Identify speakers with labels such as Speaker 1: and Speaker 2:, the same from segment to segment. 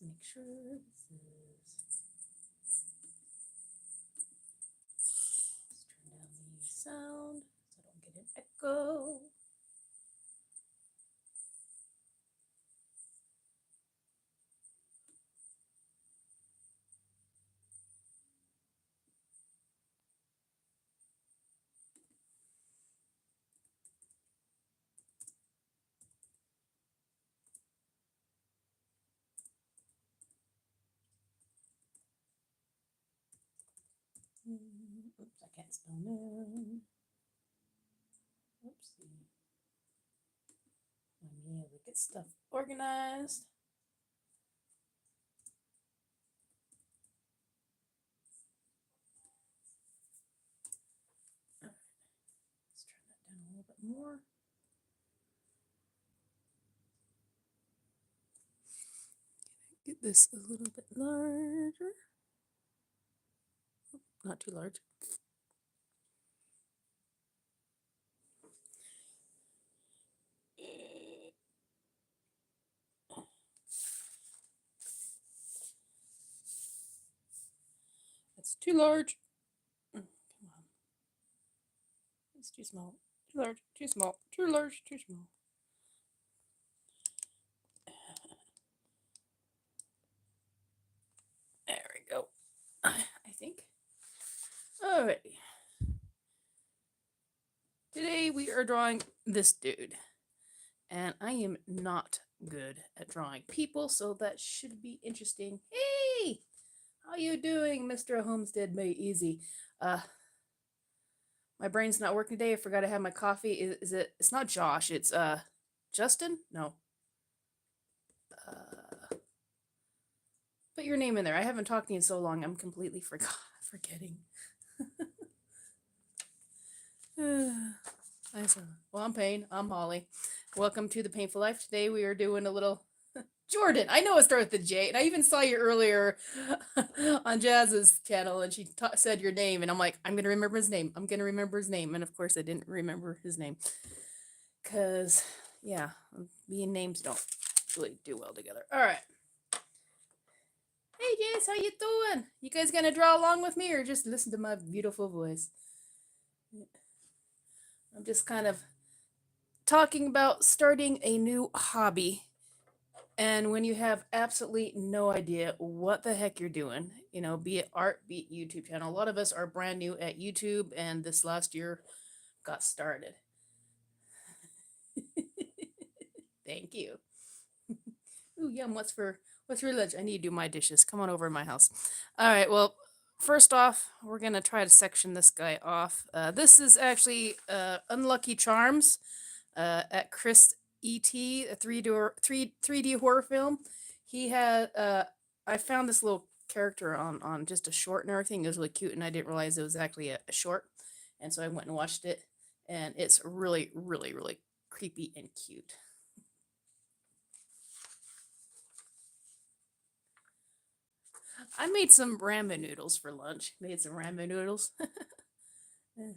Speaker 1: Let's make sure this is. Let's turn down the sound so I don't get an echo. Oops, I can't spell noon. Oopsie. Let me get stuff organized. All right. Let's turn that down a little bit more. Get this a little bit larger. Not too large. That's too large. Come on. It's too small. Too large. Too small. Too large. Too small. There we go. I think. Alrighty. Today we are drawing this dude. And I am not good at drawing people, so that should be interesting. Hey! How you doing, Mr. Homestead Made Easy? My brain's not working today. I forgot to have my coffee. Is it? It's not Josh. It's Justin. No. Put your name in there. I haven't talked to you in so long. I'm completely forgetting. Well, I'm Payne. I'm Holly. Welcome to the Painful Life. Today we are doing a little Jordan. I know it starts with J, and I even saw you earlier on Jazz's channel, and she said your name, and I'm like, I'm gonna remember his name. I'm gonna remember his name, and of course I didn't remember his name, cause yeah, me and names don't really do well together. All right. Hey, Jazz, how you doing? You guys gonna draw along with me, or just listen to my beautiful voice? I'm just kind of talking about starting a new hobby. And when you have absolutely no idea what the heck you're doing, you know, be it art, be it YouTube channel, a lot of us are brand new at YouTube, and this last year got started. Thank you. Ooh, yum. What's for lunch? I need to do my dishes. Come on over to my house. All right. Well, first off, we're gonna try to section this guy off. This is actually Unlucky Charms at Chris E.T., a 3D horror film. He had I found this little character on just a short and everything. It was really cute, and I didn't realize it was actually a short, and so I went and watched it, and it's really, really, really creepy and cute. I made some ramen noodles for lunch. Made some ramen noodles. This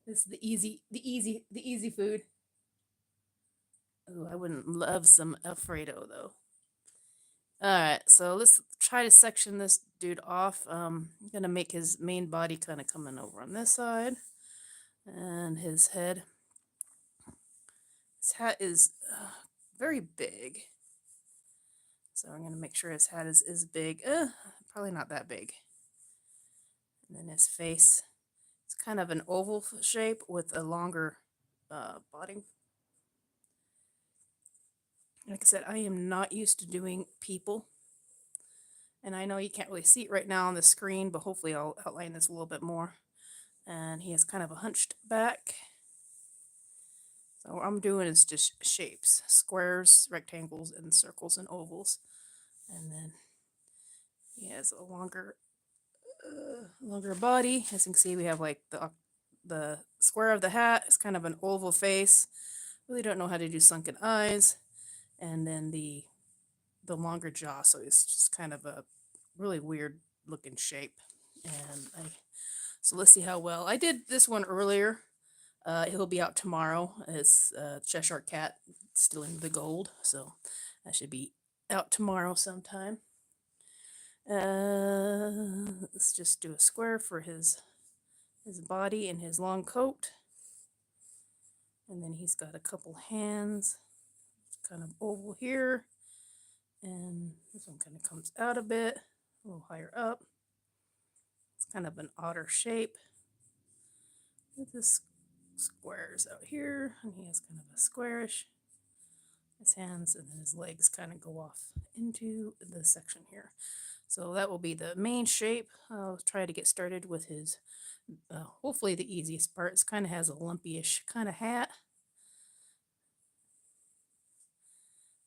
Speaker 1: is the easy food. Oh, I wouldn't love some Alfredo though. All right, so let's try to section this dude off. I'm gonna make his main body kind of coming over on this side, and his head. His hat is very big, so I'm gonna make sure his hat is big. Probably not that big. And then his face. It's kind of an oval shape with a longer body. Like I said, I am not used to doing people. And I know you can't really see it right now on the screen, but hopefully I'll outline this a little bit more. And he has kind of a hunched back. So what I'm doing is just shapes, squares, rectangles, and circles and ovals. And then he has a longer body. As you can see, we have like the square of the hat. It's kind of an oval face. Really don't know how to do sunken eyes. And then the longer jaw, so it's just kind of a really weird looking shape. And so let's see how well I did this one earlier. He'll be out tomorrow. It's Cheshire Cat stealing the gold, so that should be out tomorrow sometime. Let's just do a square for his body and his long coat. And then he's got a couple hands, kind of oval here. And this one kind of comes out a bit, a little higher up. It's kind of an otter shape. With his squares out here, and he has kind of a squarish. His hands and his legs kind of go off into the section here. So that will be the main shape. I'll try to get started with his, hopefully the easiest part. It kind of has a lumpy-ish kind of hat.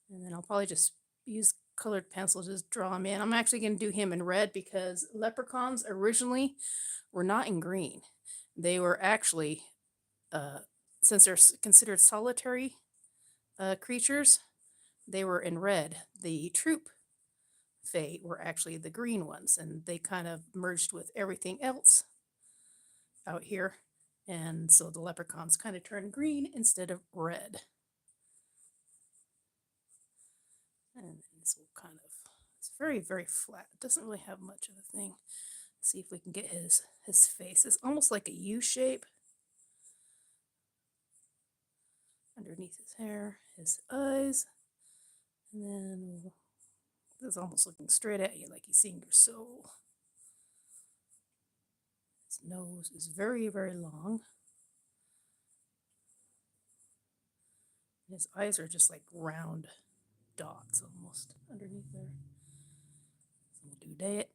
Speaker 1: And then I'll probably just use colored pencil, just draw him in. I'm actually going to do him in red because leprechauns originally were not in green. They were actually, since they're considered solitary creatures, they were in red. The troop fae were actually the green ones, and they kind of merged with everything else out here. And so the leprechauns kind of turned green instead of red. And this will kind of, it's very, very flat. It doesn't really have much of a thing. Let's see if we can get his face. It's almost like a U shape. Underneath his hair, his eyes. And then it's almost looking straight at you like he's seeing your soul. His nose is very, very long. His eyes are just like round dots almost underneath there. So we'll do that.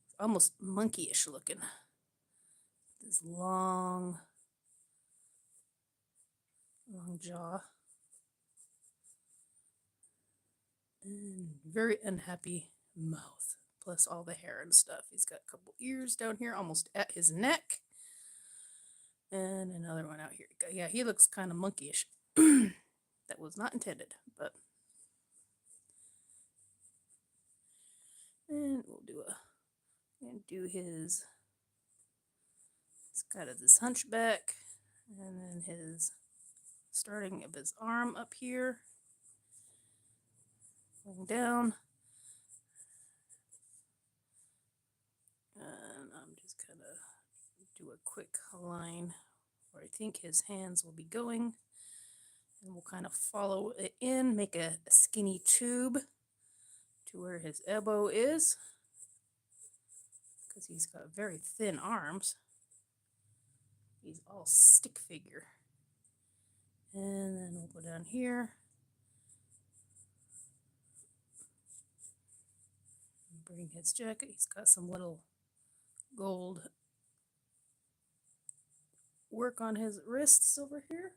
Speaker 1: It's almost monkeyish looking. This long jaw. And very unhappy mouth. Plus all the hair and stuff. He's got a couple ears down here almost at his neck. And another one out here. Yeah, he looks kind of monkeyish. That was not intended, but. And we'll do his, he's got this hunchback, and then his starting of his arm up here, going down. And I'm just gonna do a quick line where I think his hands will be going. And we'll kind of follow it in, make a skinny tube to where his elbow is, because he's got very thin arms. He's all stick figure. And then we'll go down here. Bring his jacket. He's got some little gold work on his wrists over here.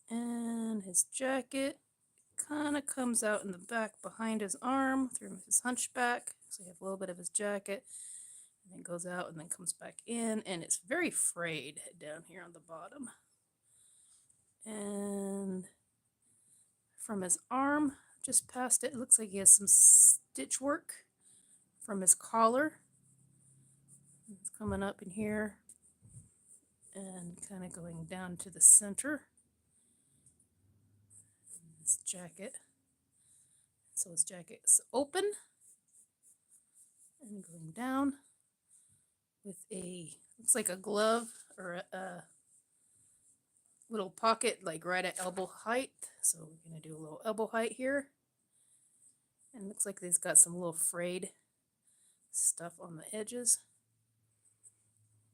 Speaker 1: And his jacket kind of comes out in the back behind his arm through his hunchback. So you have a little bit of his jacket, and then goes out and then comes back in, and it's very frayed down here on the bottom. And from his arm, just past it, it looks like he has some stitch work from his collar. It's coming up in here and kind of going down to the center. His jacket. So his jacket is open and going down with a, looks like a glove or a little pocket like right at elbow height. So we're going to do a little elbow height here. And it looks like he's got some little frayed stuff on the edges.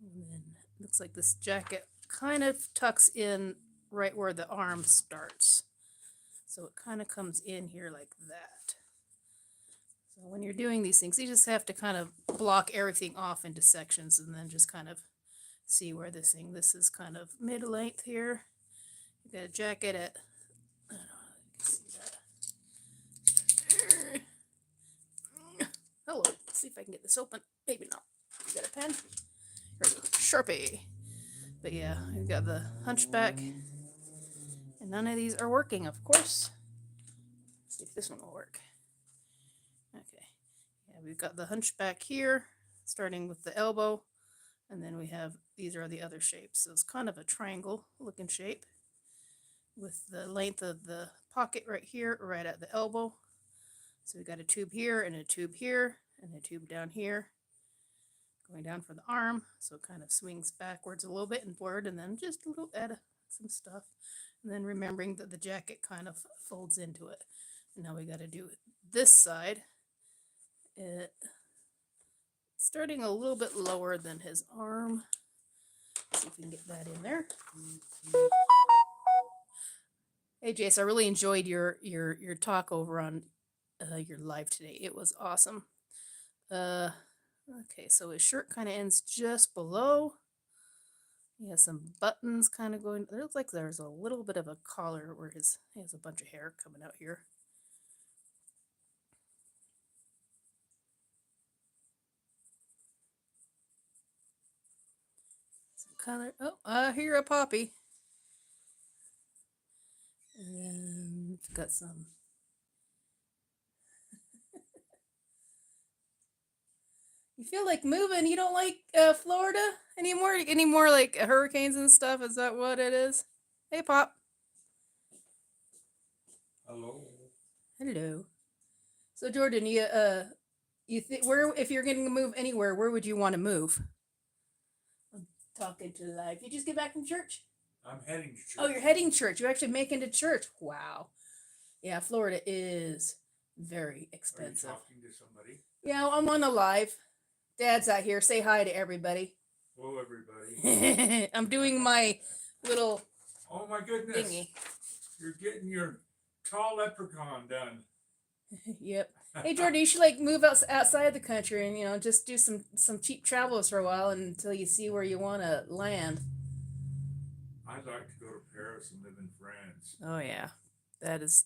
Speaker 1: And then it looks like this jacket kind of tucks in right where the arm starts. So it kind of comes in here like that. So when you're doing these things, you just have to kind of block everything off into sections and then just kind of see where this is kind of mid-length here. You got a jacket at, I don't know if you can see that. Hello, let's see if I can get this open. Maybe not. You got a pen? Here's a Sharpie. But yeah, we've got the hunchback. And none of these are working, of course. Let's see if this one will work. Okay. Yeah, we've got the hunchback here, starting with the elbow, And then we have, these are the other shapes. So it's kind of a triangle looking shape with the length of the pocket right here, right at the elbow. So we got a tube here and a tube here and a tube down here going down for the arm. So it kind of swings backwards a little bit and forward, and then just a little add some stuff. And then remembering that the jacket kind of folds into it. And now we got to do this side. Starting a little bit lower than his arm. See if we can get that in there. Hey Jace, I really enjoyed your talk over on your live today. It was awesome. Okay, so his shirt kind of ends just below. He has some buttons kind of going. It looks like there's a little bit of a collar where he has a bunch of hair coming out here. Some color. Oh, I hear a poppy. And then we've got some. You feel like moving? You don't like Florida anymore? Any more like hurricanes and stuff? Is that what it is? Hey, Pop.
Speaker 2: Hello.
Speaker 1: Hello. So Jordan, you think where, if you're going to move anywhere, where would you want to move? I'm talking to live. You just get back from church?
Speaker 2: I'm heading to church.
Speaker 1: Oh, you're heading to church. You're actually making to church. Wow. Yeah, Florida is very expensive.
Speaker 2: Are you talking to somebody?
Speaker 1: Yeah, I'm on the live. Dad's out here. Say hi to everybody.
Speaker 2: Hello, everybody.
Speaker 1: I'm doing my little.
Speaker 2: Oh my goodness!
Speaker 1: Thingy.
Speaker 2: You're getting your tall leprechaun done.
Speaker 1: Yep. Hey Jordan, you should like move outside the country and just do some cheap travels for a while until you see where you want to land.
Speaker 2: I'd like to go to Paris and live in France.
Speaker 1: Oh yeah, that is.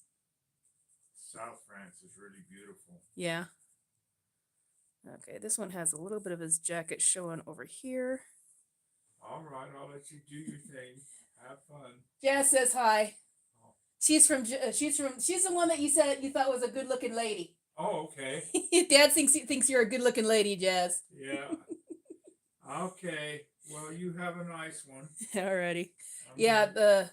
Speaker 2: South France is really beautiful.
Speaker 1: Yeah. Okay, this one has a little bit of his jacket showing over here.
Speaker 2: All right, I'll let you do your thing. Have fun.
Speaker 1: Jazz says hi. Oh. She's the one that you said you thought was a good looking lady.
Speaker 2: Oh, okay.
Speaker 1: Dad thinks you're a good looking lady, Jazz.
Speaker 2: Yeah. Okay. Well, you have a nice one.
Speaker 1: Alrighty. Yeah,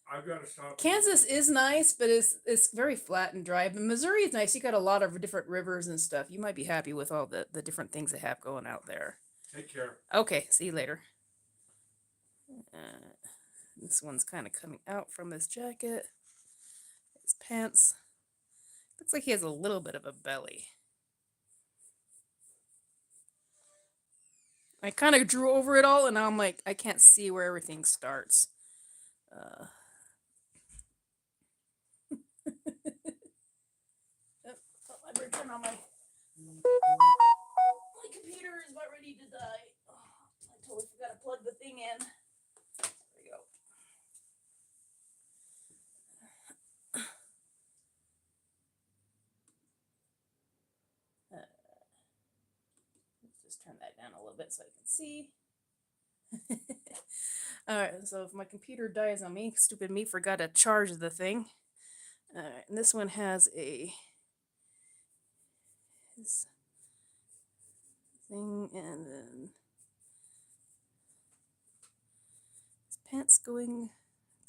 Speaker 2: I've got to stop.
Speaker 1: Kansas is nice, but it's very flat and dry. But Missouri is nice. You got a lot of different rivers and stuff. You might be happy with all the different things they have going out there.
Speaker 2: Take care.
Speaker 1: Okay, see you later. This one's kind of coming out from his jacket. His pants. Looks like he has a little bit of a belly. I kind of drew over it all, and now I'm like, I can't see where everything starts. Turn on my computer is about ready to die. Oh, I totally forgot to plug the thing in. There we go. Let's just turn that down a little bit so I can see. Alright, so if my computer dies on me, stupid me forgot to charge the thing. Alright, and this one has his thing, and then his pants going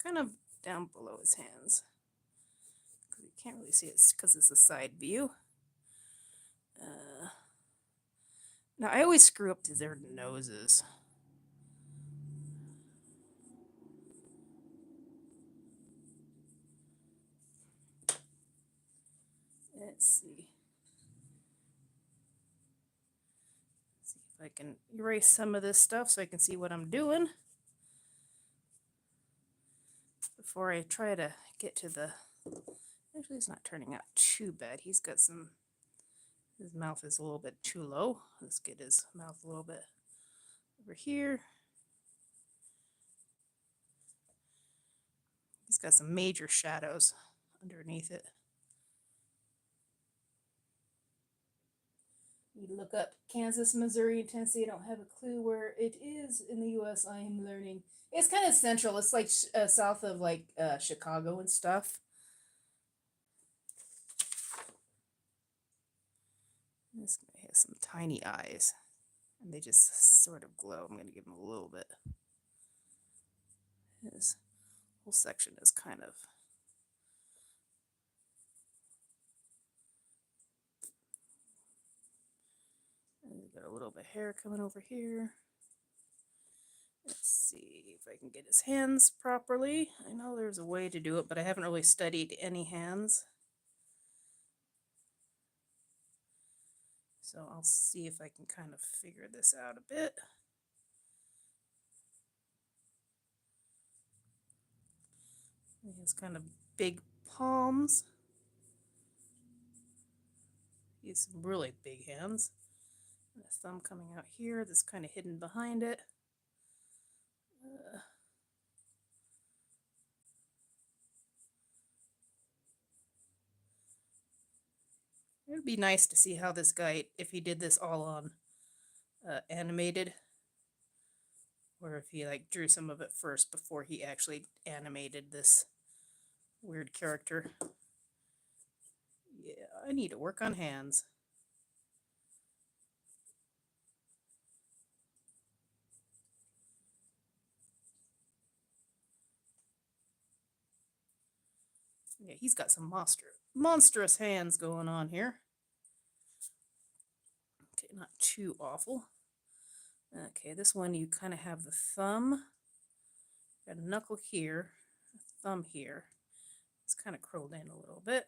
Speaker 1: kind of down below his hands. You can't really see it because it's a side view. Now I always screw up their noses. Let's see. See if I can erase some of this stuff so I can see what I'm doing before I try to get to the. Actually, it's not turning out too bad. He's got some. His mouth is a little bit too low. Let's get his mouth a little bit over here. He's got some major shadows underneath it. You look up Kansas, Missouri, and Tennessee. I don't have a clue where it is in the U.S. I am learning. It's kind of central. It's like south of like Chicago and stuff. This guy has some tiny eyes. and they just sort of glow. I'm going to give him a little bit. His whole section is kind of got a little bit of hair coming over here. Let's see if I can get his hands properly. I know there's a way to do it, but I haven't really studied any hands. So I'll see if I can kind of figure this out a bit. He has kind of big palms. He has some really big hands. And a thumb coming out here that's kind of hidden behind it. It would be nice to see how this guy, if he did this all on animated, or if he like drew some of it first before he actually animated this weird character. Yeah, I need to work on hands. Yeah, he's got some monstrous hands going on here. Okay, not too awful. Okay, this one you kind of have the thumb, got a knuckle here, a thumb here. It's kind of curled in a little bit.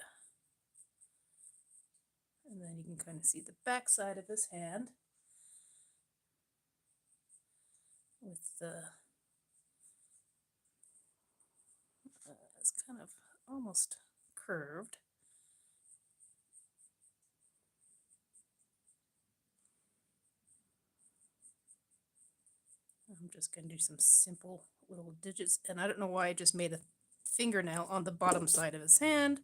Speaker 1: And then you can kind of see the back side of his hand with the, it's kind of almost curved. I'm just going to do some simple little digits, and I don't know why I just made a fingernail on the bottom side of his hand.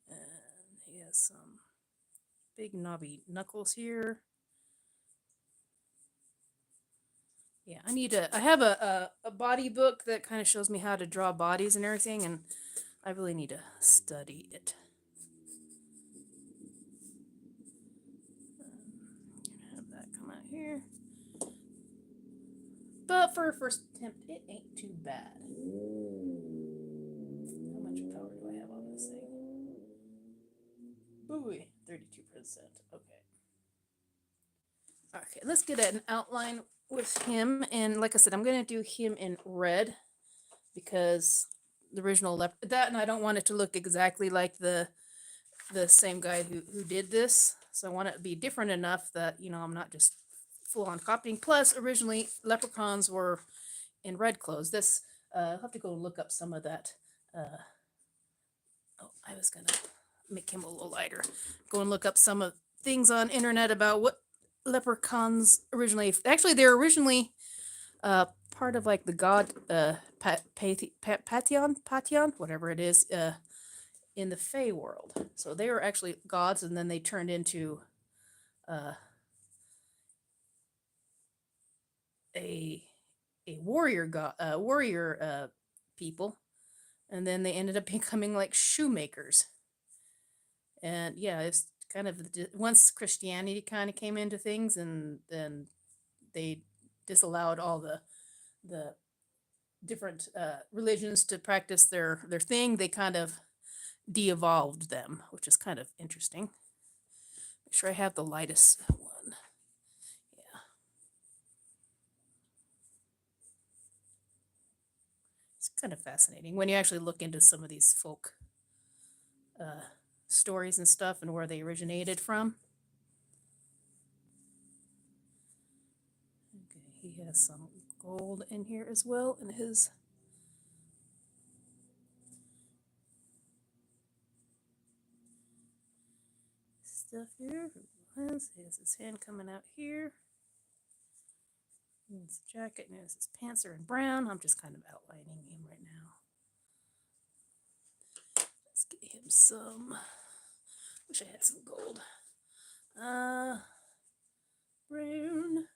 Speaker 1: And he has some big knobby knuckles here. Yeah, I have a body book that kind of shows me how to draw bodies and everything, and I really need to study it. Have that come out here. But for a first attempt, it ain't too bad. How much power do I have on this thing? Ooh, 32%. Okay. Okay, let's get an outline with him. And like I said, I'm going to do him in red because the original that, and I don't want it to look exactly like the same guy who did this. So I want it to be different enough that, you know, I'm not just full on copying. Plus, originally leprechauns were in red clothes. This I'll have to go look up some of that. Oh, I was gonna make him a little lighter. Go and look up some of things on internet about what leprechauns originally. Actually, they're originally part of like the god Patyon, whatever it is, in the Fey world. So they were actually gods, and then they turned into a warrior people, and then they ended up becoming like shoemakers. And yeah, it's kind of once Christianity kind of came into things, and then they disallowed all the different religions to practice their thing. They kind of de-evolved them, which is kind of interesting. Make sure I have the lightest one. Yeah. It's kind of fascinating when you actually look into some of these folk stories and stuff and where they originated from. Okay, he has some gold in here as well in his stuff here. He has his hand coming out here. His jacket and his pants are in brown. I'm just kind of outlining him right now. Let's get him some. Wish I had some gold. Brown.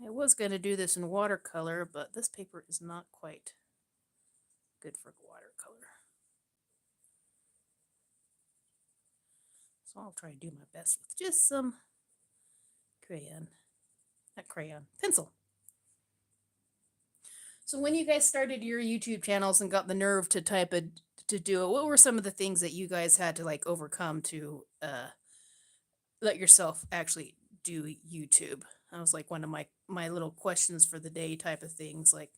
Speaker 1: I was going to do this in watercolor, but this paper is not quite good for watercolor. So I'll try to do my best with just some pencil. So when you guys started your YouTube channels and got the nerve to to do it, what were some of the things that you guys had to like overcome to let yourself actually do YouTube? That was like one of my little questions for the day type of things, like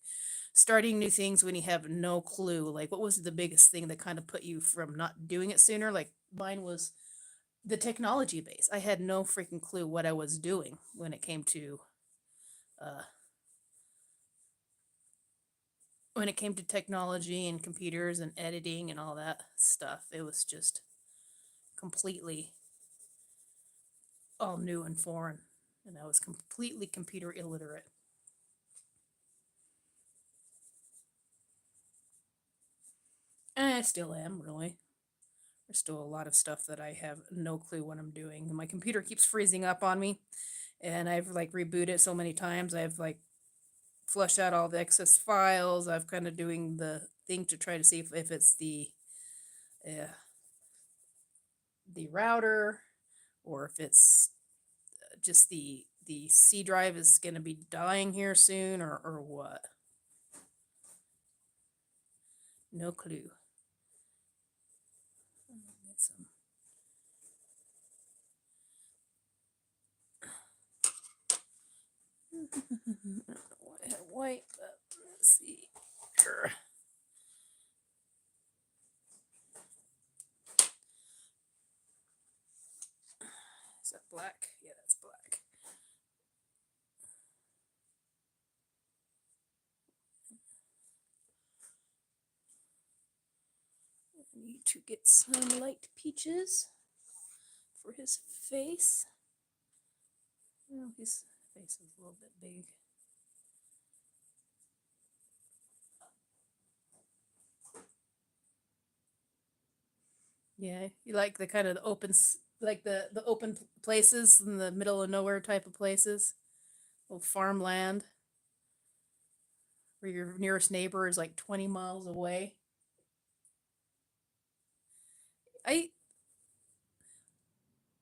Speaker 1: starting new things when you have no clue. Like what was the biggest thing that kind of put you from not doing it sooner? Like mine was the technology base. I had no freaking clue what I was doing uh when it came to technology and computers and editing and all that stuff. It was just completely all new and foreign, and I was completely computer illiterate. And I still am, really. There's still a lot of stuff that I have no clue what I'm doing. And my computer keeps freezing up on me, and I've like rebooted it so many times. I've like flushed out all the excess files. I've kind of doing the thing to try to see if it's uh, the router, or if it's just the C drive is going to be dying here soon, or what. No clue. Get some. I don't know why I had white, but let's see. Here. Is that black? Yeah, that's black. I need to get some light peaches for his face. Oh, his face is a little bit big. Yeah, you like the kind of the like the open places in the middle of nowhere type of places, little farmland where your nearest neighbor is like 20 miles away. I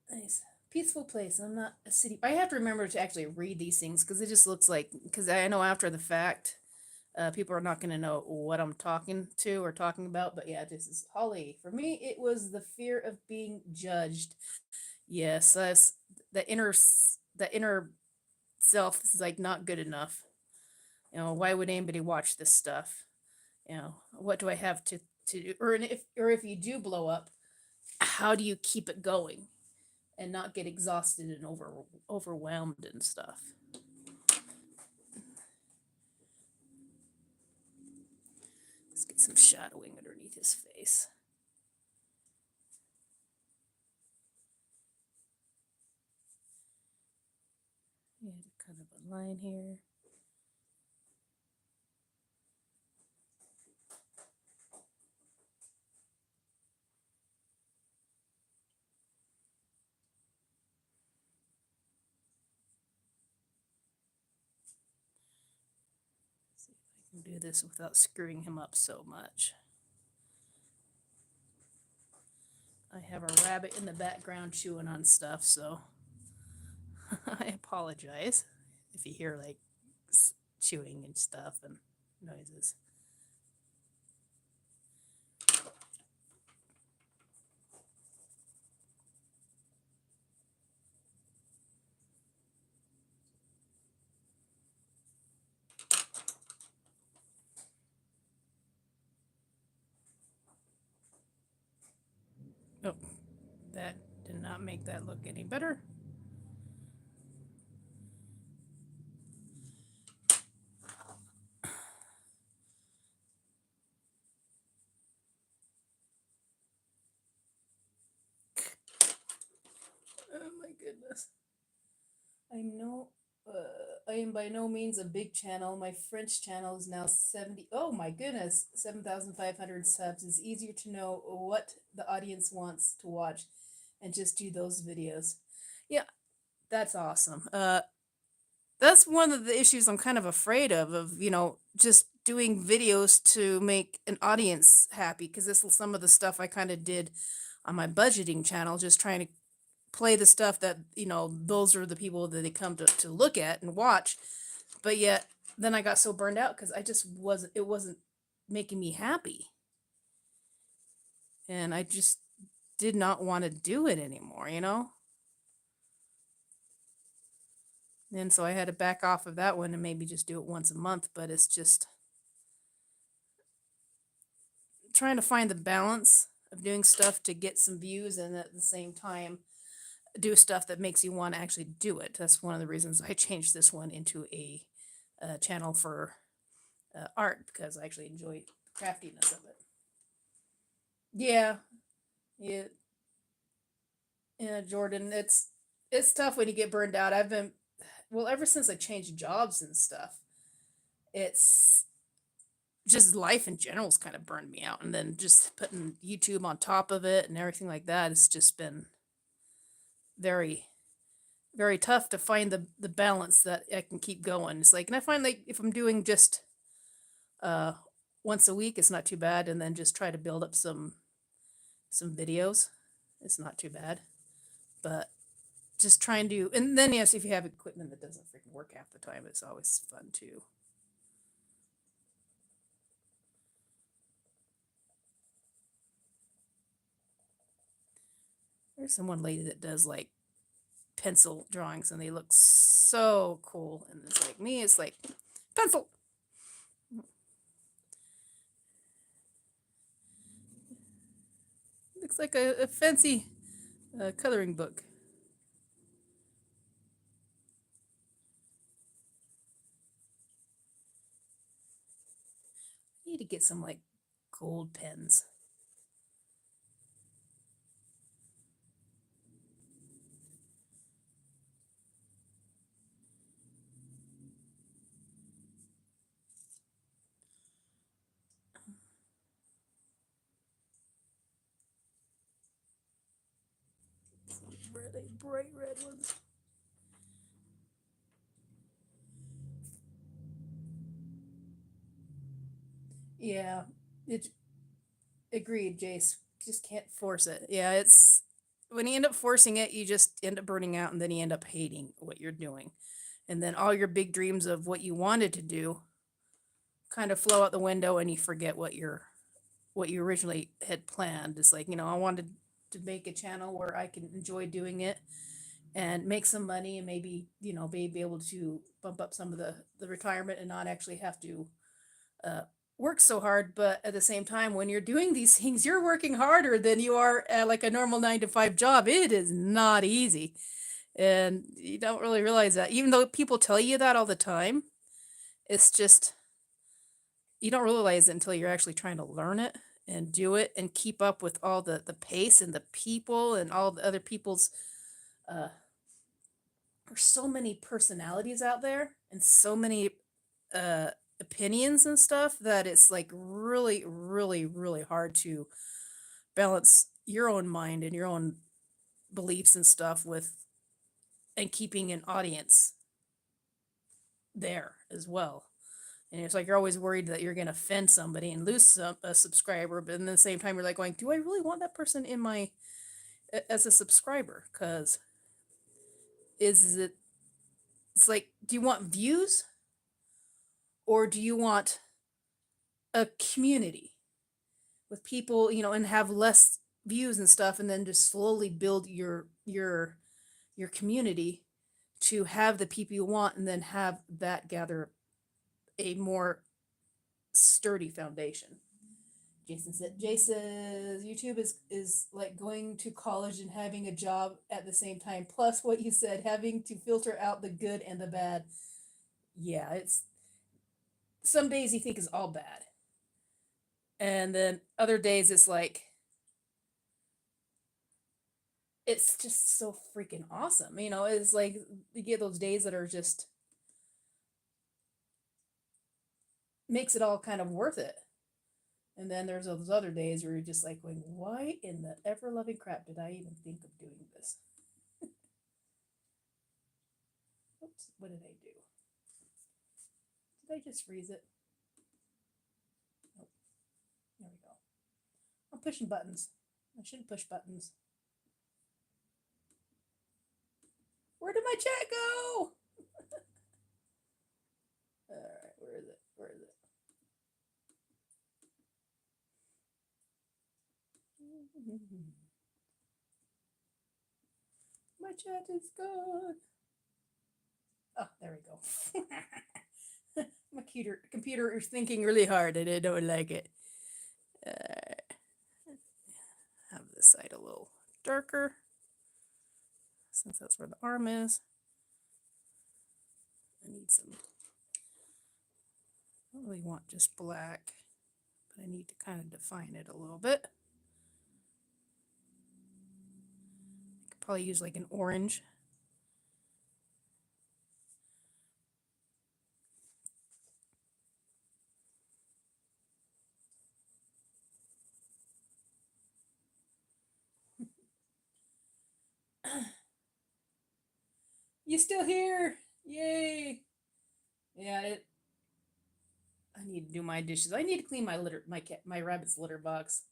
Speaker 1: Nice. Peaceful place. I'm not a city. I have to remember to actually read these things because it just looks like, because I know after the fact, people are not going to know what I'm talking to or talking about. But yeah, this is Holly. For me, it was the fear of being judged. Yes, that's the inner self is like not good enough. Why would anybody watch this stuff? What do I have to do? Or if you do blow up, how do you keep it going and not get exhausted and overwhelmed and stuff? Let's get some shadowing underneath his face. Yeah, kind of a line here. See if I can do this without screwing him up so much. I have a rabbit in the background chewing on stuff, so I apologize if you hear like chewing and stuff and noises. Oh, that did not make that look any better. Oh my goodness. I am by no means a big channel. My French channel is now 70. Oh my goodness, 7,500 subs. It's easier to know what the audience wants to watch and just do those videos. Yeah, that's awesome. That's one of the issues I'm kind of afraid of just doing videos to make an audience happy, because this is some of the stuff I kind of did on my budgeting channel, just trying to play the stuff that, those are the people that they come to look at and watch. But yet then I got so burned out because it wasn't making me happy. And I just did not want to do it anymore. And so I had to back off of that one and maybe just do it once a month. But it's just trying to find the balance of doing stuff to get some views and at the same time do stuff that makes you want to actually do it. That's one of the reasons I changed this one into a channel for art, because I actually enjoy the craftiness of it. Yeah, yeah, yeah, Jordan. It's tough when you get burned out. Ever since I changed jobs and stuff, it's just life in general's kind of burned me out, and then just putting YouTube on top of it and everything like that, it's just been very, very tough to find the balance that I can keep going. It's like, and I find like if I'm doing just uh once a week, it's not too bad, and then just try to build up some videos, it's not too bad. But just trying to, and then yes, if you have equipment that doesn't freaking work half the time, it's always fun too. There's someone lady that does like pencil drawings and they look so cool, and it's like me, it's like pencil. Looks like a fancy coloring book. I need to get some like gold pens. Really bright red ones. Yeah, it agreed, Jace. Just can't force it. Yeah, it's when you end up forcing it, you just end up burning out, and then you end up hating what you're doing. And then all your big dreams of what you wanted to do kind of flow out the window, and you forget what you originally had planned. It's like, I wanted to make a channel where I can enjoy doing it and make some money, and maybe, be able to bump up some of the retirement and not actually have to uh, work so hard. But at the same time, when you're doing these things, you're working harder than you are at like a normal 9 to 5 job. It is not easy. And you don't really realize that, even though people tell you that all the time. It's just, you don't realize it until you're actually trying to learn it and do it and keep up with all the pace and the people and all the other people's uh there's so many personalities out there and so many uh opinions and stuff, that it's like really, really, really hard to balance your own mind and your own beliefs and stuff with, and keeping an audience there as well. And it's like you're always worried that you're going to offend somebody and lose a subscriber, but at the same time, you're like going, do I really want that person in my as a subscriber? Because is it? It's like, do you want views, or do you want a community with people, and have less views and stuff, and then just slowly build your community to have the people you want, and then have that gather a more sturdy foundation. Jason said, Jason's YouTube is like going to college and having a job at the same time. Plus what you said, having to filter out the good and the bad. Yeah, it's some days you think is all bad. And then other days it's just so freaking awesome. It's like you get those days that are just makes it all kind of worth it. And then there's those other days where you're just like going, why in the ever loving crap did I even think of doing this? Oops, what did I do? Did I just freeze it? I'm pushing buttons. I shouldn't push buttons. Where did my chat go? Alright, where is it? Where is it? My chat is gone. Oh, there we go. My computer is thinking really hard and I don't like it. Have this side a little darker, since that's where the arm is. I need some, I don't really want just black, but I need to kind of define it a little bit. I could probably use like an orange. You still here? Yay! Yeah, I need to do my dishes. I need to clean my rabbit's litter box.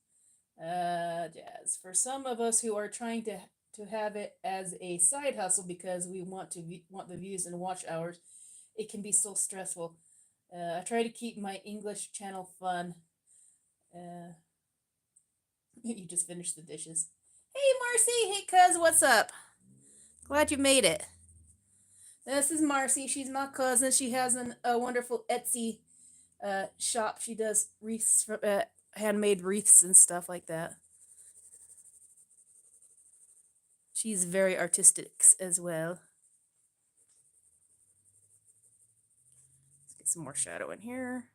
Speaker 1: Jazz. For some of us who are trying to have it as a side hustle because we want the views and watch hours, it can be so stressful. I try to keep my English channel fun. You just finished the dishes. Hey, Marcy. Hey, cuz. What's up? Glad you made it. This is Marcy. She's my cousin. She has a wonderful Etsy shop. She does wreaths, handmade wreaths and stuff like that. She's very artistic as well. Let's get some more shadow in here.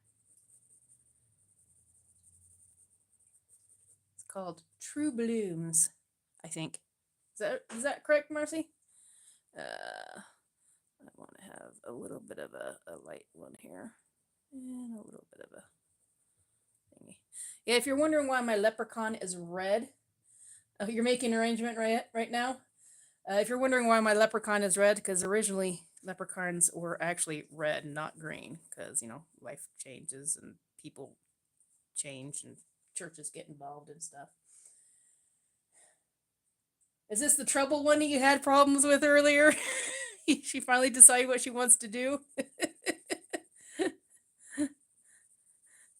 Speaker 1: It's called True Blooms, I think. Is that correct, Marcy? I want to have a little bit of a light one here. And a little bit of a thingy. Yeah, if you're wondering why my leprechaun is red, you're making an arrangement right now? If you're wondering why my leprechaun is red, because originally leprechauns were actually red, not green, because, life changes and people change and churches get involved and stuff. Is this the trouble one you had problems with earlier? She finally decided what she wants to do.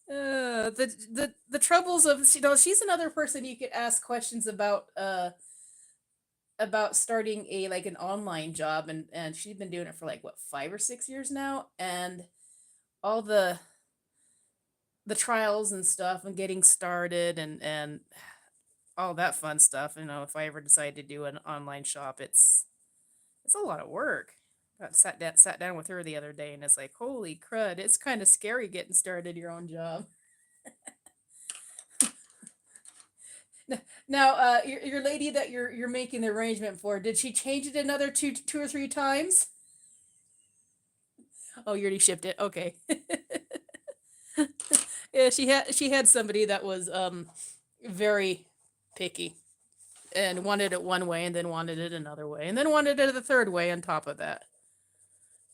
Speaker 1: The troubles of she's another person you could ask questions about starting an online job, and she's been doing it for 5 or 6 years now, and all the trials and stuff and getting started and all that fun stuff. If I ever decide to do an online shop, it's a lot of work. I sat down with her the other day, and it's like, holy crud, it's kind of scary getting started your own job. Now, your lady that you're making the arrangement for, did she change it another two or three times? Oh, you already shipped it. Okay. Yeah, she had somebody that was very picky and wanted it one way and then wanted it another way and then wanted it the third way on top of that.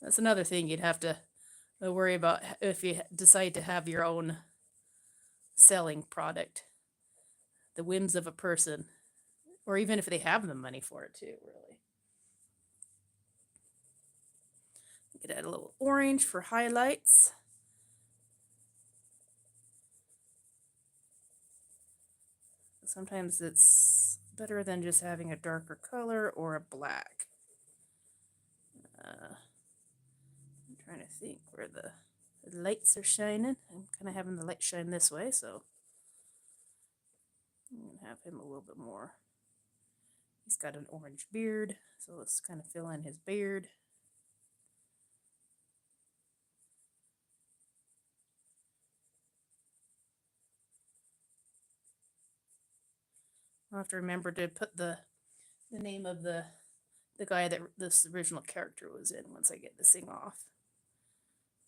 Speaker 1: That's another thing you'd have to worry about if you decide to have your own selling product. The whims of a person, or even if they have the money for it too, really. You could add a little orange for highlights. Sometimes it's better than just having a darker color or a black. I'm trying to think where the lights are shining. I'm kind of having the light shine this way, so I'm going to have him a little bit more. He's got an orange beard, so let's kind of fill in his beard. I'll have to remember to put the name of the guy that this original character was in once I get this thing off,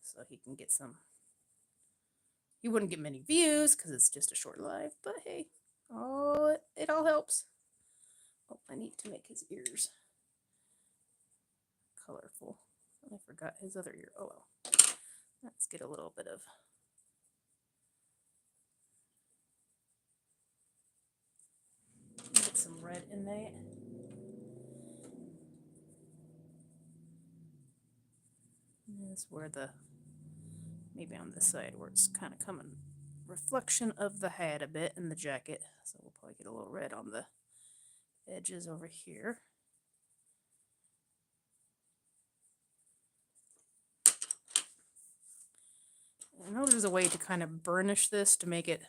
Speaker 1: so he can get some. He wouldn't get many views because it's just a short live, but hey, it all helps. Oh, I need to make his ears colorful. I forgot his other ear. Oh well. Let's get a little bit of red in that. And that's where the, maybe on this side where it's kind of coming, reflection of the hat a bit in the jacket. So we'll probably get a little red on the edges over here. I know there's a way to kind of burnish this to make it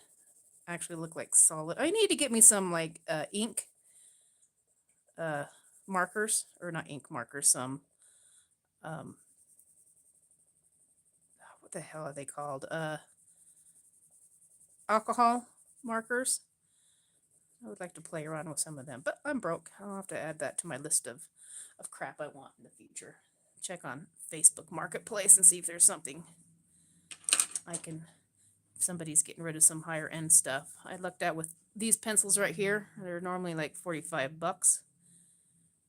Speaker 1: actually look like solid. I need to get me some like ink markers, or not ink markers, some what the hell are they called? Alcohol markers. I would like to play around with some of them, but I'm broke. I'll have to add that to my list of crap I want in the future. Check on Facebook Marketplace and see if there's something I can, if somebody's getting rid of some higher end stuff. I looked at with these pencils right here. They're normally like 45 bucks.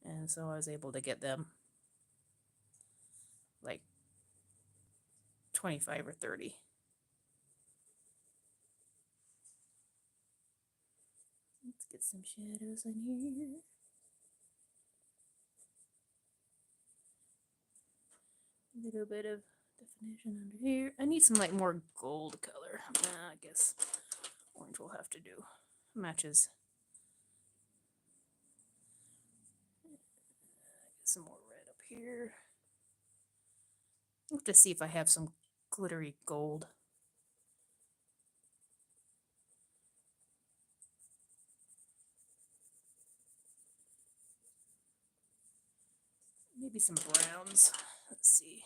Speaker 1: And so I was able to get them like 25 or 30. Let's get some shadows in here. A little bit of definition under here. I need some like more gold color. I guess orange will have to do. Matches. Get some more red up here. I'll have to see if I have some glittery gold. Maybe some browns. Let's see.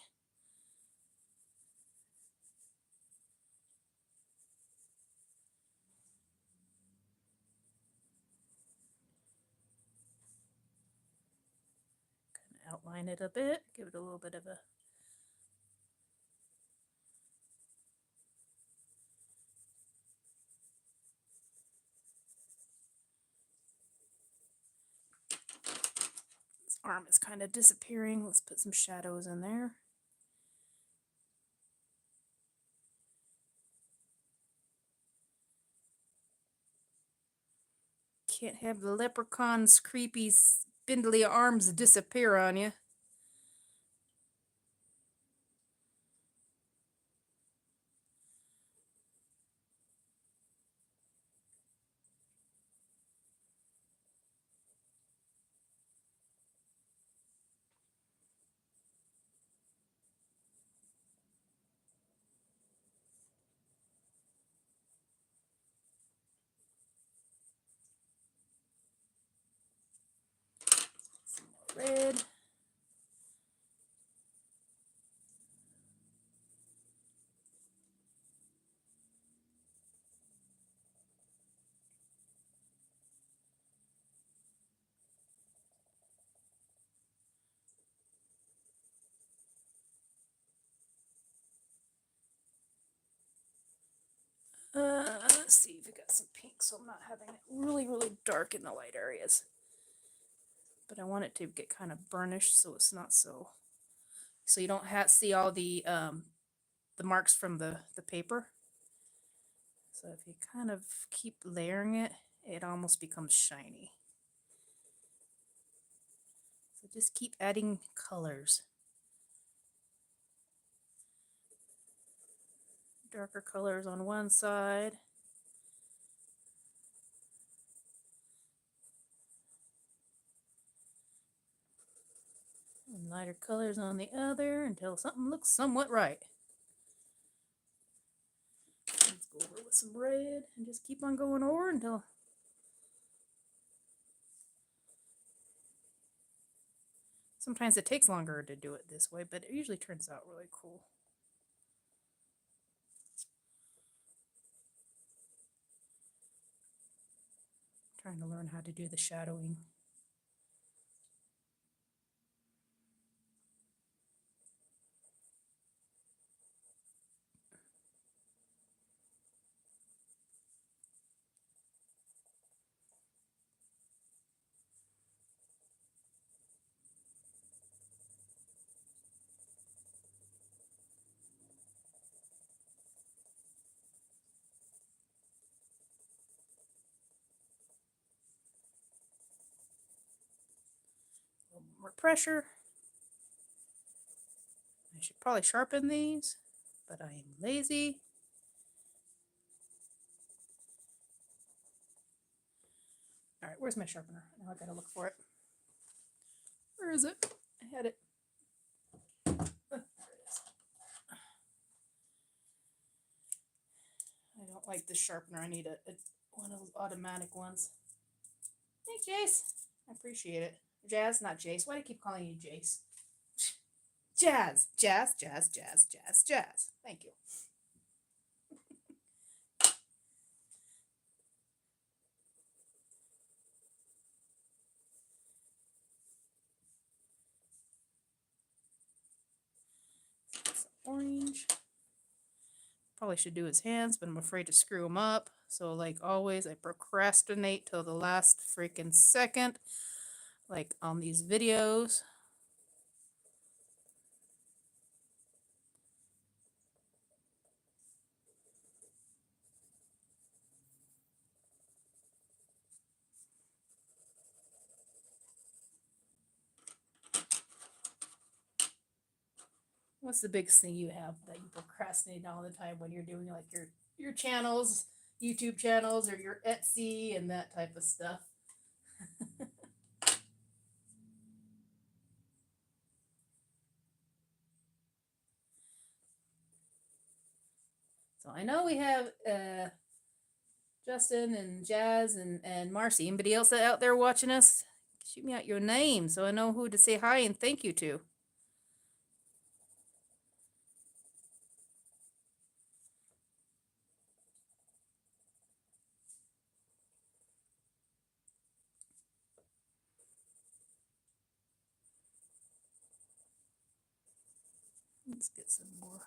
Speaker 1: Kind of outline it a bit. Give it a little bit of a arm is kind of disappearing. Let's put some shadows in there. Can't have the leprechaun's creepy spindly arms disappear on you. Some more red. Let's see if we got some pink, so I'm not having it really, really dark in the light areas. But I want it to get kind of burnished, so it's not so you don't see all the marks from the paper. So if you kind of keep layering it, it almost becomes shiny. So just keep adding colors. Darker colors on one side. And lighter colors on the other until something looks somewhat right. Let's go over with some red and just keep on going over until sometimes it takes longer to do it this way, but it usually turns out really cool. Trying to learn how to do the shadowing. more pressure. I should probably sharpen these, but I am lazy. All right, where's my sharpener? Now I gotta look for it. Where is it? I had it. There it is. I don't like this sharpener. I need one of those automatic ones. Thanks, Jace. I appreciate it. Jazz, not Jace. Why do I keep calling you Jace? Jazz, Jazz, Jazz, Jazz, Jazz, Jazz. Thank you. Some orange. Probably should do his hands, but I'm afraid to screw him up. So like always, I procrastinate till the last freaking second, like on these videos. What's the biggest thing you have that you procrastinate all the time when you're doing like your channels, YouTube channels, or your Etsy and that type of stuff? So I know we have Justin and Jazz and Marcy. Anybody else out there watching us? Shoot me out your name so I know who to say hi and thank you to. Let's get some more.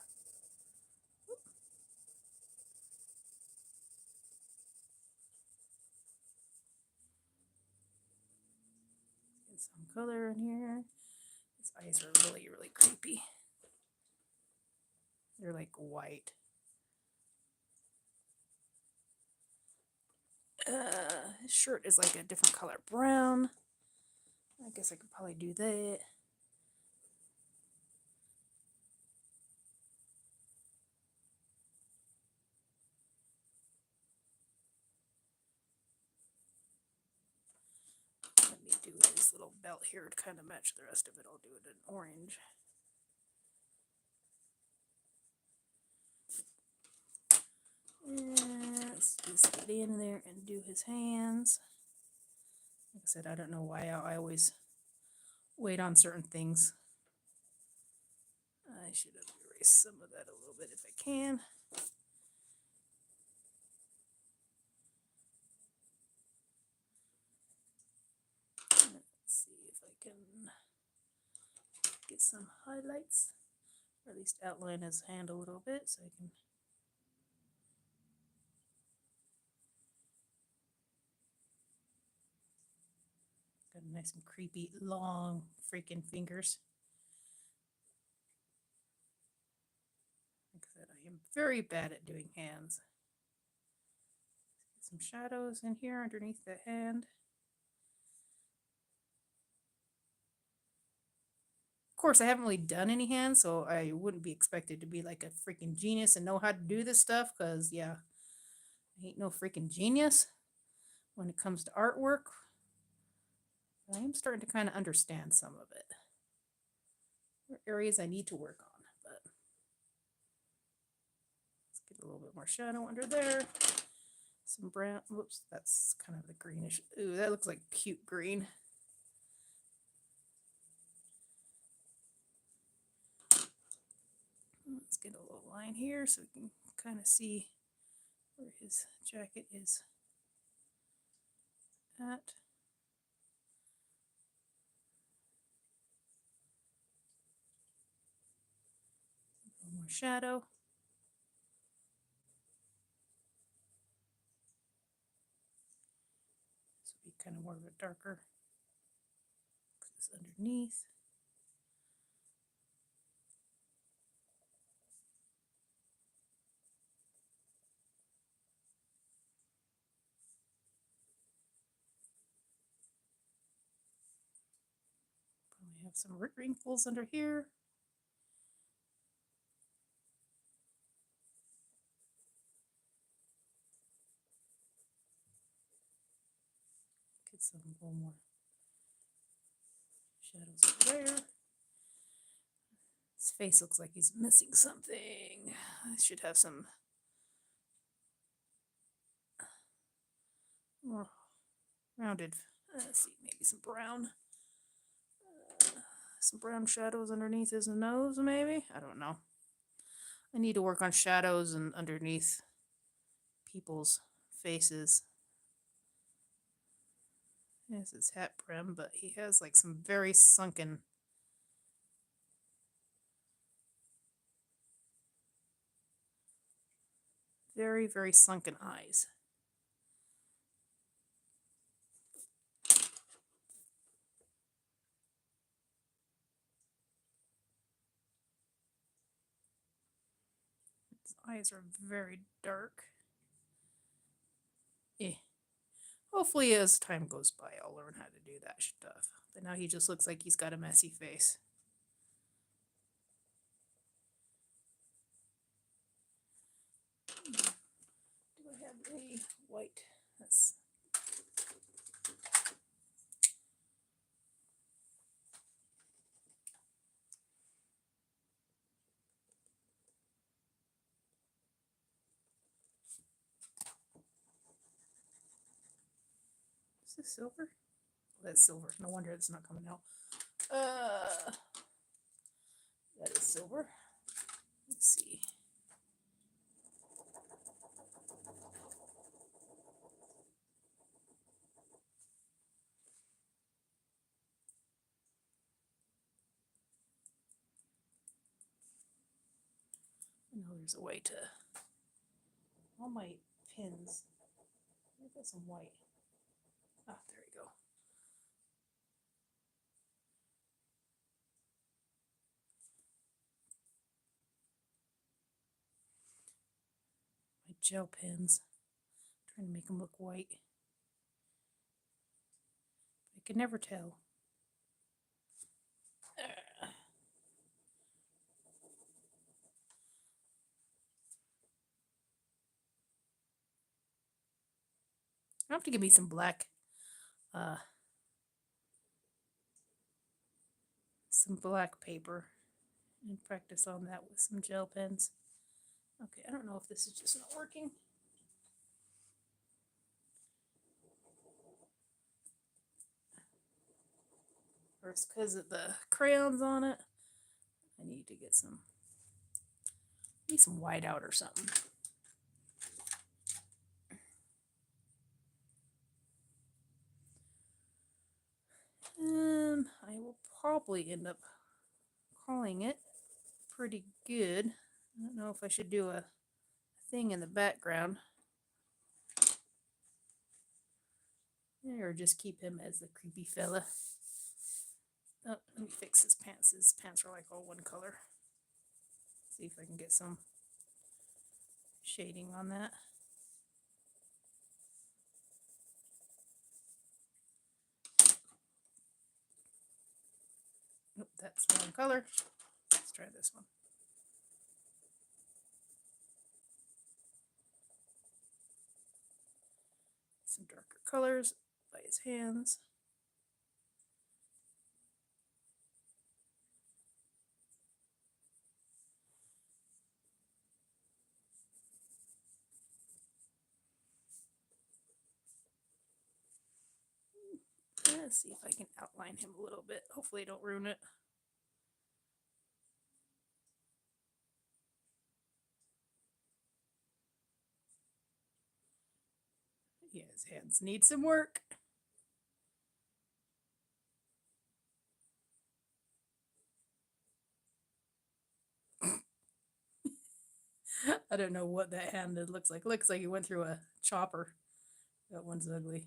Speaker 1: Get some color in here. His eyes are really, really creepy. They're like white. His shirt is like a different color brown. I guess I could probably do that. Let me do this little belt here to kind of match the rest of it. I'll do it in orange. And let's just get in there and do his hands. Like I said, I don't know why I always wait on certain things. I should have erased some of that a little bit if I can. Let's see if I can get some highlights, or at least outline his hand a little bit so I can. Got nice and creepy, long freaking fingers. Like I said, I am very bad at doing hands. Get some shadows in here underneath the hand. Of course, I haven't really done any hands, so I wouldn't be expected to be like a freaking genius and know how to do this stuff, because, yeah, I ain't no freaking genius when it comes to artwork. But I am starting to kind of understand some of it. There are areas I need to work on, but let's get a little bit more shadow under there. Some brown. Whoops, that's kind of the greenish. Ooh, that looks like puke green. Let's get a little line here so we can kind of see where his jacket is at. A little more shadow. This will be kind of more of a darker, because it's underneath. some wrinkles under here. Get some little more shadows over there. His face looks like he's missing something. I should have some more rounded. Let's see, maybe some brown. Some brown shadows underneath his nose, maybe? I don't know. I need to work on shadows and underneath people's faces. Yes, his hat brim, but he has like some very sunken. Very, very sunken eyes. His eyes are very dark. Hopefully, as time goes by, I'll learn how to do that stuff. But now he just looks like he's got a messy face. Do I have a white? That's Is this silver? Oh, that's silver. No wonder it's not coming out. That is silver. Let's see. I know there's a way to. All my pins. I've got some white. Ah, there we go. My gel pens. I'm trying to make them look white. I can never tell. I have to give me some black paper and practice on that with some gel pens. Okay, I don't know if this is just not working. Or it's because of the crayons on it. I need to get some, maybe some white out or something. I will probably end up calling it pretty good. I don't know if I should do a thing in the background. Or just keep him as the creepy fella. Oh, let me fix his pants. His pants are like all one color. See if I can get some shading on that. Nope, that's the wrong color. Let's try this one. Some darker colors by his hands. Let's see if I can outline him a little bit. Hopefully I don't ruin it. Yeah, his hands need some work. I don't know what that hand looks like. Looks like he went through a chopper. That one's ugly.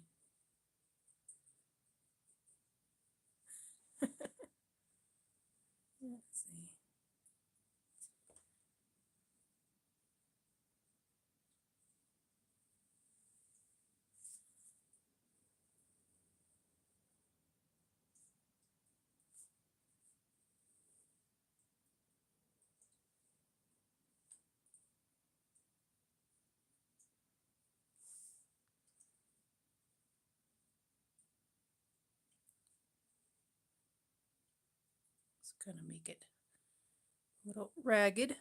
Speaker 1: Let's see. Just kind of make it a little ragged.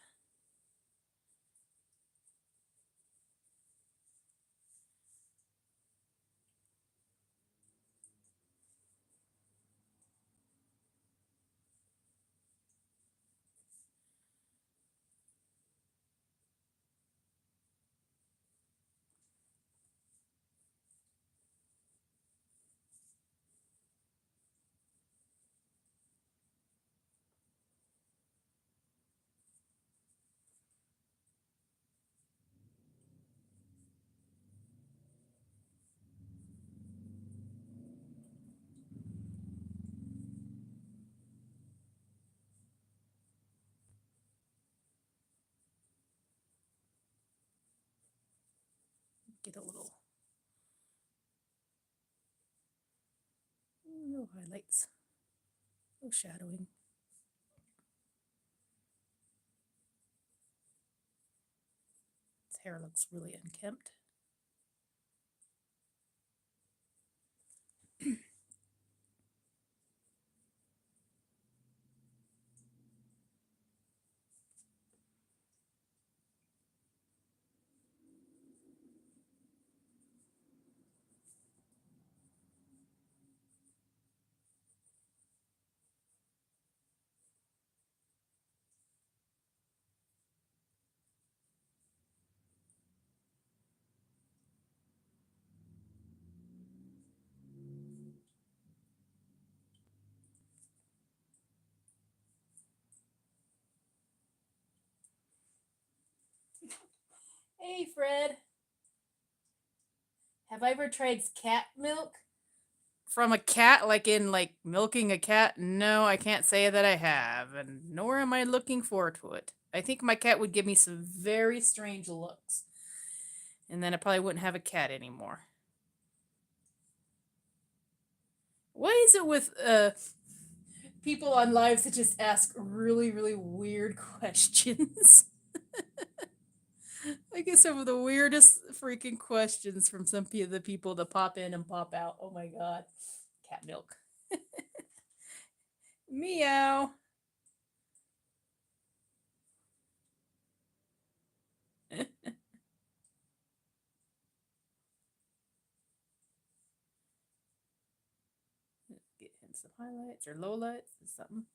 Speaker 1: Get a little highlights, little shadowing. His hair looks really unkempt. Hey, Fred. Have I ever tried cat milk? From a cat, like in like milking a cat? No, I can't say that I have, and nor am I looking forward to it. I think my cat would give me some very strange looks, and then I probably wouldn't have a cat anymore. What is it with people on lives that just ask really, really weird questions? I get some of the weirdest freaking questions from some of the people that pop in and pop out. Oh my god. Cat milk. Meow. Get him some highlights or lowlights or something.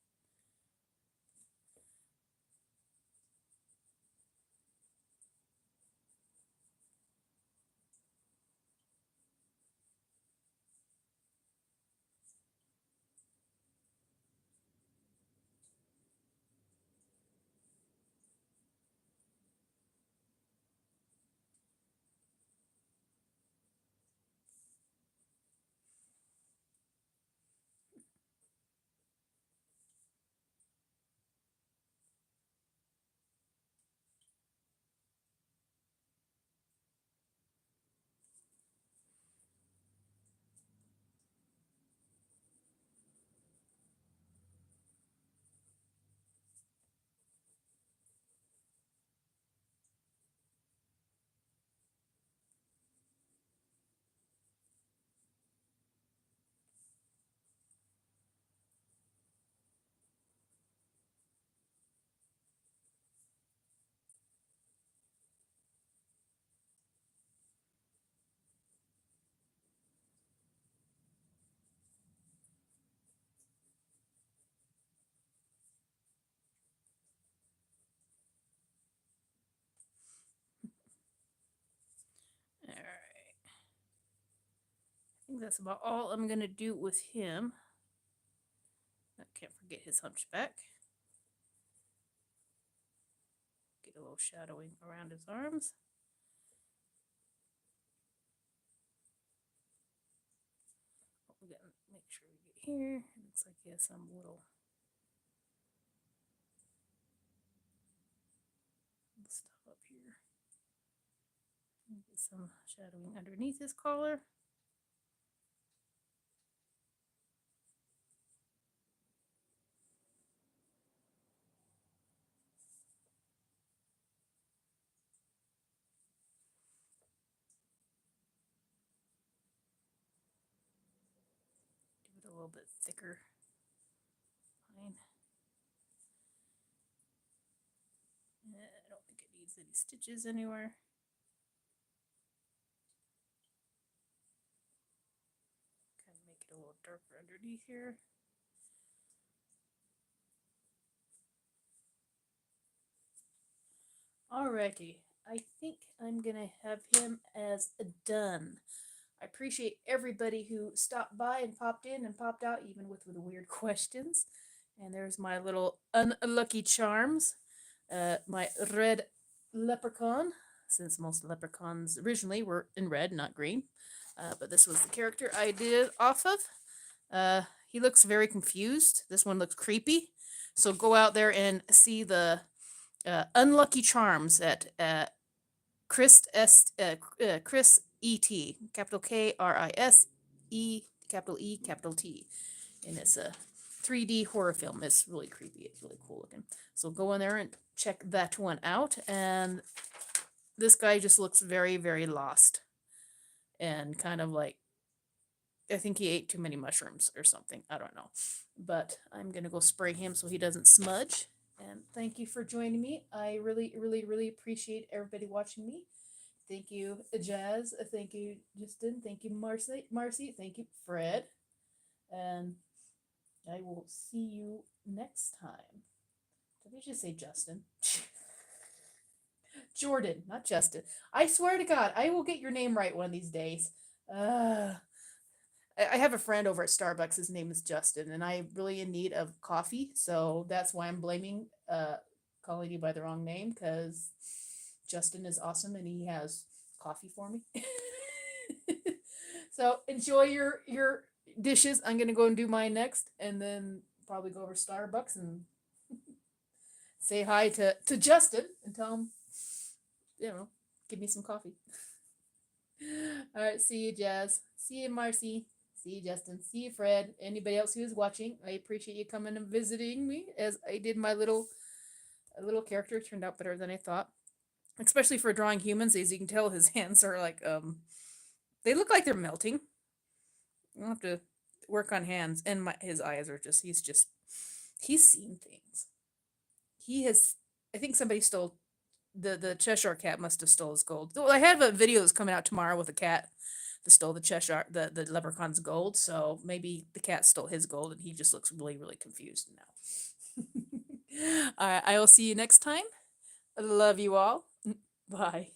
Speaker 1: Alright. I think that's about all I'm gonna do with him. I can't forget his hunchback. Get a little shadowing around his arms. We gotta make sure we get here. It looks like he has some little stuff up here. Get some shadowing underneath his collar. Do it a little bit thicker line. any stitches anywhere. Kind of make it a little darker underneath here. Alrighty, I think I'm gonna have him as done. I appreciate everybody who stopped by and popped in and popped out, even with the weird questions. And there's my little unlucky charms. My red leprechaun, since most leprechauns originally were in red, not green. But this was the character I did off of. He looks very confused. This one looks creepy. So go out there and see the unlucky charms at Chris E.T. capital K-R-I-S-E capital E capital T. And it's a 3D horror film. It's really creepy. It's really cool looking. So go in there and check that one out. And this guy just looks very, very lost. And kind of like, I think he ate too many mushrooms or something. I don't know. But I'm going to go spray him so he doesn't smudge. And thank you for joining me. I really, really, really appreciate everybody watching me. Thank you, Jazz. Thank you, Justin. Thank you, Marcy. Thank you, Fred. And I will see you next time. Did I just say Justin? Jordan, not Justin. I swear to God, I will get your name right one of these days. I have a friend over at Starbucks. His name is Justin, and I'm really in need of coffee. So that's why I'm blaming calling you by the wrong name, because Justin is awesome and he has coffee for me. So enjoy your dishes. I'm gonna go and do mine next, and then probably go over to Starbucks and say hi to Justin and tell him, give me some coffee. All right, see you, Jazz. See you, Marcy. See you, Justin. See you, Fred. Anybody else who is watching, I appreciate you coming and visiting me as I did my little character. Turned out better than I thought, especially for drawing humans. As you can tell, his hands are like they look like they're melting. I'll have to work on hands, and his eyes are just he's seen things. He has. I think somebody stole the Cheshire cat must have stole his gold. Well, I have a video that's coming out tomorrow with a cat that stole the leprechaun's gold. So maybe the cat stole his gold, and he just looks really, really confused now. All right, I will see you next time. I love you all. Bye.